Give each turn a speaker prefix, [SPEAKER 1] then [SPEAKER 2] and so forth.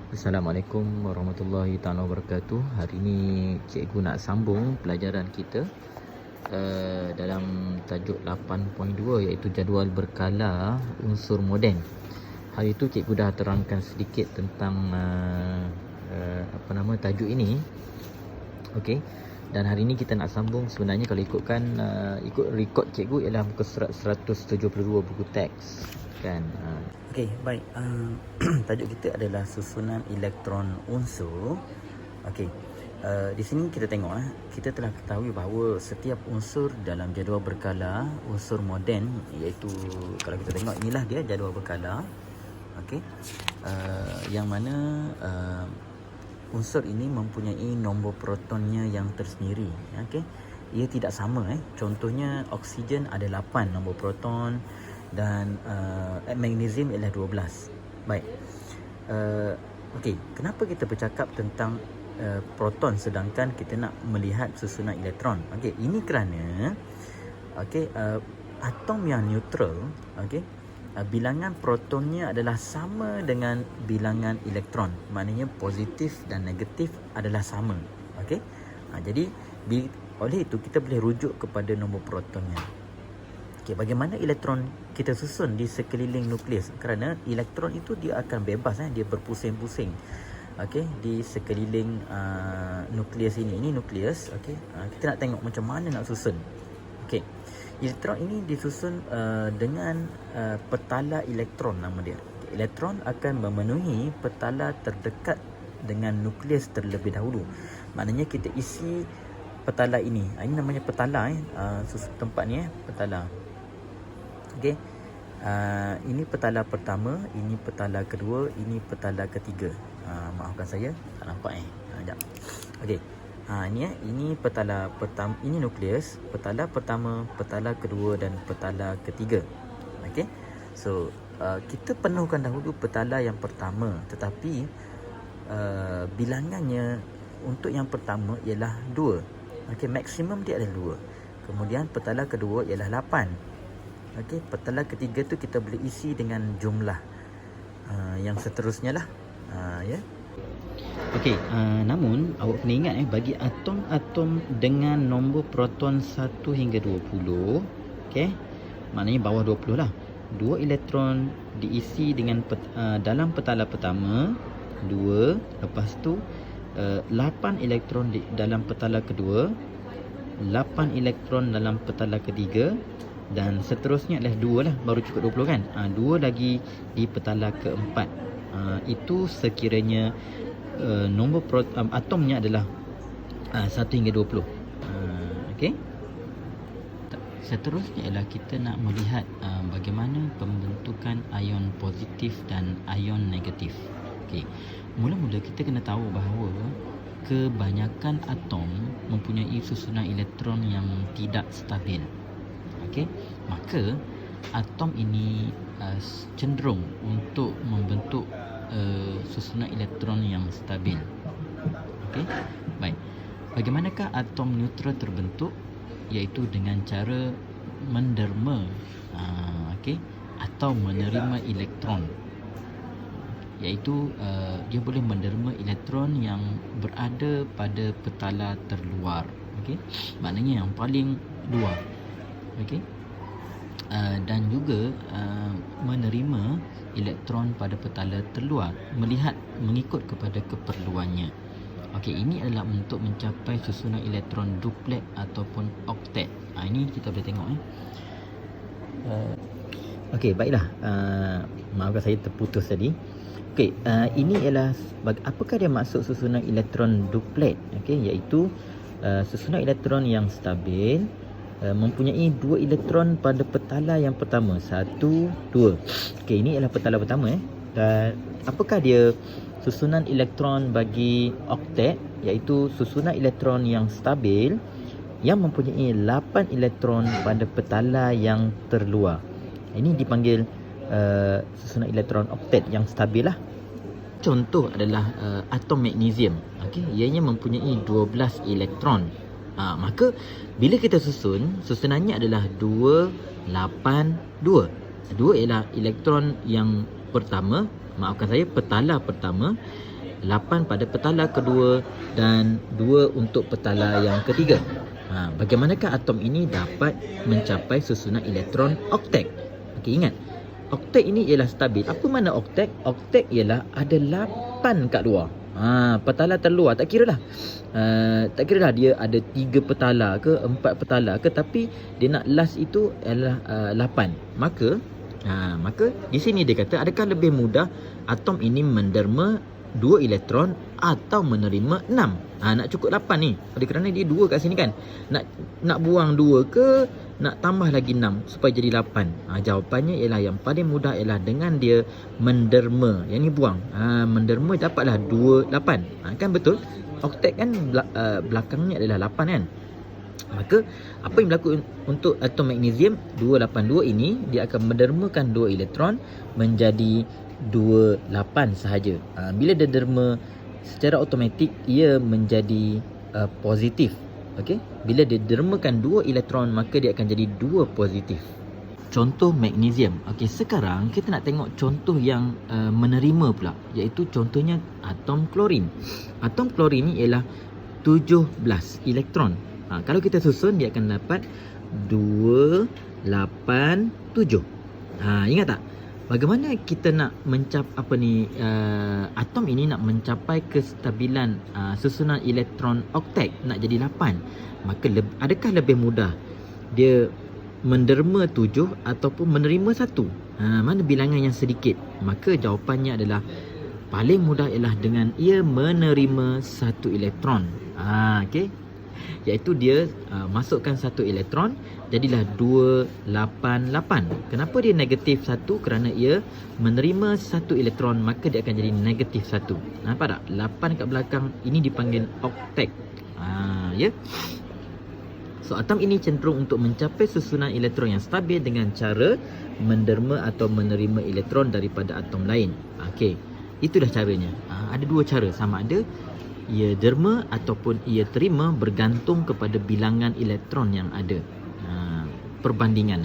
[SPEAKER 1] Assalamualaikum warahmatullahi taala wabarakatuh. Hari ini cikgu nak sambung pelajaran kita dalam tajuk 8.2 iaitu jadual berkala unsur moden. Hari itu cikgu dah terangkan sedikit tentang tajuk ini. Okey. Dan hari ini kita nak sambung. Sebenarnya kalau ikut rekod cikgu ialah muka surat 172 buku teks kan.
[SPEAKER 2] Okey, baik. Tajuk kita adalah susunan elektron unsur. Okey. Di sini kita tengok kita telah ketahui bahawa setiap unsur dalam jadual berkala unsur moden, iaitu kalau kita tengok inilah dia jadual berkala. Okey. Yang mana unsur ini mempunyai nombor protonnya yang tersendiri. Okey. Ia tidak sama Contohnya oksigen ada 8 nombor proton dan magnesium ialah 12. Baik. Okey, kenapa kita bercakap tentang proton sedangkan kita nak melihat susunan elektron? Okey, ini kerana atom yang neutral, bilangan protonnya adalah sama dengan bilangan elektron. Maknanya positif dan negatif adalah sama. Okey. Jadi oleh itu kita boleh rujuk kepada nombor protonnya. Bagaimana elektron kita susun di sekeliling nukleus? Kerana elektron itu dia akan bebas dia berpusing-pusing di sekeliling nukleus ini. Ini nukleus. Kita nak tengok macam mana nak susun. Elektron ini disusun dengan petala elektron, nama dia. Elektron akan memenuhi petala terdekat dengan nukleus terlebih dahulu. Maknanya kita isi petala ini. Ini namanya petala tempat ni petala. Okey. Ini petala pertama, ini petala kedua, ini petala ketiga. Maafkan saya, tak nampak Sekejap. Okey. Ini petala pertama, ini nukleus, petala pertama, petala kedua dan petala ketiga. Okey. So, kita penuhkan dahulu petala yang pertama, tetapi bilangannya untuk yang pertama ialah 2. Maksimum dia adalah 2. Kemudian petala kedua ialah 8. Petala ketiga tu kita boleh isi dengan jumlah yang seterusnya lah. Namun awak kena ingat bagi atom-atom dengan nombor proton 1 hingga 20, maknanya bawah 20 lah, 2 elektron diisi dengan dalam petala pertama, 2, lepas tu 8 elektron dalam petala kedua, 8 elektron dalam petala ketiga, dan seterusnya adalah 2 lah, baru cukup 20 kan. 2 lagi di petala keempat. Itu sekiranya nombor atomnya adalah 1 hingga 20. Okey. Seterusnya ialah kita nak melihat bagaimana pembentukan ion positif dan ion negatif. Okey. Mula-mula kita kena tahu bahawa kebanyakan atom mempunyai susunan elektron yang tidak stabil. Maka atom ini cenderung untuk membentuk susunan elektron yang stabil. Baik. Bagaimanakah atom neutral terbentuk? Iaitu dengan cara menderma atau menerima elektron. Iaitu dia boleh menderma elektron yang berada pada petala terluar. Maknanya yang paling luar. Dan juga menerima elektron pada petala terluar mengikut kepada keperluannya. Ini adalah untuk mencapai susunan elektron duplet ataupun oktet. Ini kita boleh tengok baiklah. Maafkan saya terputus tadi. Ini ialah apakah dia maksud susunan elektron duplet? Iaitu susunan elektron yang stabil, mempunyai 2 elektron pada petala yang pertama, 1, 2. Ini adalah petala pertama Dan apakah dia susunan elektron bagi oktet? Iaitu susunan elektron yang stabil yang mempunyai 8 elektron pada petala yang terluar. Ini dipanggil susunan elektron oktet yang stabil lah. Contoh adalah atom magnesium. Ianya mempunyai 12 elektron. Maka bila kita susunannya adalah 2, 8, 2. 2 ialah elektron yang pertama, maafkan saya, petala pertama,
[SPEAKER 1] 8 pada petala kedua dan 2 untuk petala yang ketiga. Bagaimanakah atom ini dapat mencapai susunan elektron oktet? Okey, ingat, oktet ini ialah stabil. Apa makna oktet? Oktet ialah ada 8 kat luar. Petala terluar tak kira lah. Tak kira lah dia ada 3 petala ke 4 petala ke, tapi dia nak last itu adalah 8. Maka di sini dia kata, adakah lebih mudah atom ini menderma 2 elektron atau menerima 6? Nak cukup 8 ni. Oleh kerana dia 2 kat sini kan. Nak buang 2 ke nak tambah lagi 6 supaya jadi 8? Jawapannya ialah yang paling mudah ialah dengan dia menderma. Yang ni buang. Menderma dapatlah 2, 8. Kan betul? Oktet kan belakangnya adalah 8 kan? Maka apa yang berlaku untuk atom magnesium 282 ini, dia akan mendermakan 2 elektron menjadi 28 sahaja. Bila dia derma, secara automatik ia menjadi positif. Okey, bila dia dermakan 2 elektron, maka dia akan jadi 2 positif. Contoh magnesium. Okey, sekarang kita nak tengok contoh yang menerima pula, iaitu contohnya atom klorin. Atom klorin ni ialah 17 elektron. Kalau kita susun, dia akan dapat 2, 8, 7. Ingat tak? Bagaimana kita nak atom ini nak mencapai kestabilan susunan elektron oktet nak jadi 8? Maka adakah lebih mudah dia menderma 7 ataupun menerima 1? Mana bilangan yang sedikit? Maka jawapannya adalah paling mudah ialah dengan ia menerima 1 elektron. Okey, iaitu dia masukkan 1 elektron, jadilah 288. Kenapa dia negatif 1? Kerana ia menerima 1 elektron, maka dia akan jadi negatif 1. Nampak tak? 8 kat belakang ini dipanggil oktet. Ya. So atom ini cenderung untuk mencapai susunan elektron yang stabil dengan cara menderma atau menerima elektron daripada atom lain. Okey, itulah caranya. Ada 2 cara, sama ada ia derma ataupun ia terima, bergantung kepada bilangan elektron yang ada. Perbandingan